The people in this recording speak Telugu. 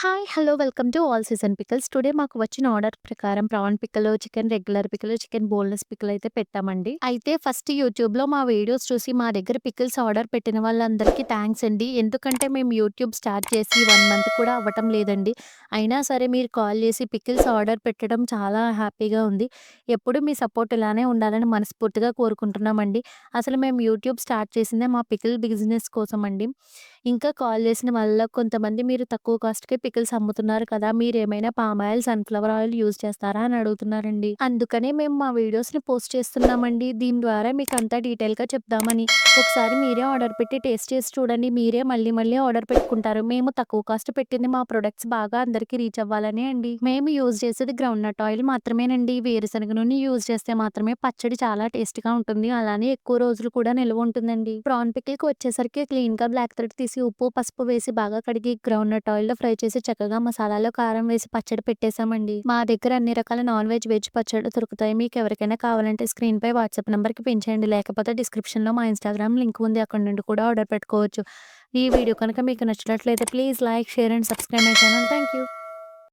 Hi! Hello! Welcome to all season pickles. Today మాకు వచ్చిన ఆర్డర్ ప్రకారం prawn pickle, chicken regular pickle, chicken boneless pickle అయితే పెట్టామండి. అయితే ఫస్ట్ యూట్యూబ్‌లో మా వీడియోస్ చూసి మా దగ్గర పికిల్స్ ఆర్డర్ పెట్టిన వాళ్ళందరికీ థాంక్స్ అండి. ఎందుకంటే మేము యూట్యూబ్ స్టార్ట్ చేసి 1 మంత్ కూడా అవ్వటం లేదండి. అయినా సరే మీరు కాల్ చేసి పికిల్స్ ఆర్డర్ పెట్టడం చాలా హ్యాపీగా ఉంది. ఎప్పుడు మీ సపోర్ట్ ఇలానే ఉండాలని మనస్ఫూర్తిగా కోరుకుంటున్నామండి. అసలు మేము యూట్యూబ్ స్టార్ట్ చేసిందే మా పికిల్ బిజినెస్ కోసమండి. ఇంకా కాల్ చేసిన వాళ్ళలో కొంతమంది మీరు తక్కువ కాస్ట్‌కే పికిల్స్ అమ్ముతున్నారు కదా! మీరేమైనా palm oil, sunflower oil use చేస్తారా అని అడుగుతున్నారండి. అందుకనే మేము మా వీడియోస్‌ని పోస్ట్ చేస్తున్నామండి. దీని ద్వారా మీకంతా డీటెయిల్‌గా చెప్దామని. ఒకసారి మీరే ఆర్డర్ పెట్టి టేస్ట్ చేసి చూడండి. మీరే మళ్ళీ మళ్ళీ ఆర్డర్ పెట్టుకుంటారు. మేము తక్కువ కాస్ట్ పెట్టింది మా ప్రొడక్ట్స్ బాగా అందరికి రీచ్ అవ్వాలనే అండి. మేము యూజ్ చేసేది గ్రౌండ్ నట్ ఆయిల్ మాత్రమేనండి. వేరుశనగ నూనె యూజ్ చేస్తే మాత్రమే పచ్చడి చాలా టేస్ట్‌గా ఉంటుంది. అలానే ఎక్కువ రోజులు కూడా నిల్వ ఉంటుందండి. ప్రాన్ పికిల్‌కి వచ్చేసరికి క్లీన్‌గా బ్లాక్ థ్రెడ్ తీసి ఉప్పు, పసుపు వేసి బాగా కడిగి గ్రౌండ్ నట్ ఆయిల్‌లో ఫ్రై చేసి చక్కగా మసాలాలో కారం వేసి పచ్చడి పెట్టేసామండి. మా దగ్గర అన్ని రకాల నాన్ వెజ్, వెజ్ పచ్చళ్ళు దొరుకుతాయి. మీకెవరికైనా కావాలంటే స్క్రీన్‌పై వాట్సాప్ నంబర్‌కి పిన్ చేయండి. లేకపోతే డిస్క్రిప్షన్‌లో మా ఇన్‌స్టాగ్రామ్ లింక్ ఉంది. అక్కడి నుండి కూడా ఆర్డర్ పెట్టుకోవచ్చు. ఈ వీడియో కనుక మీకు నచ్చినట్లయితే please like, share and subscribe my channel. Thank you.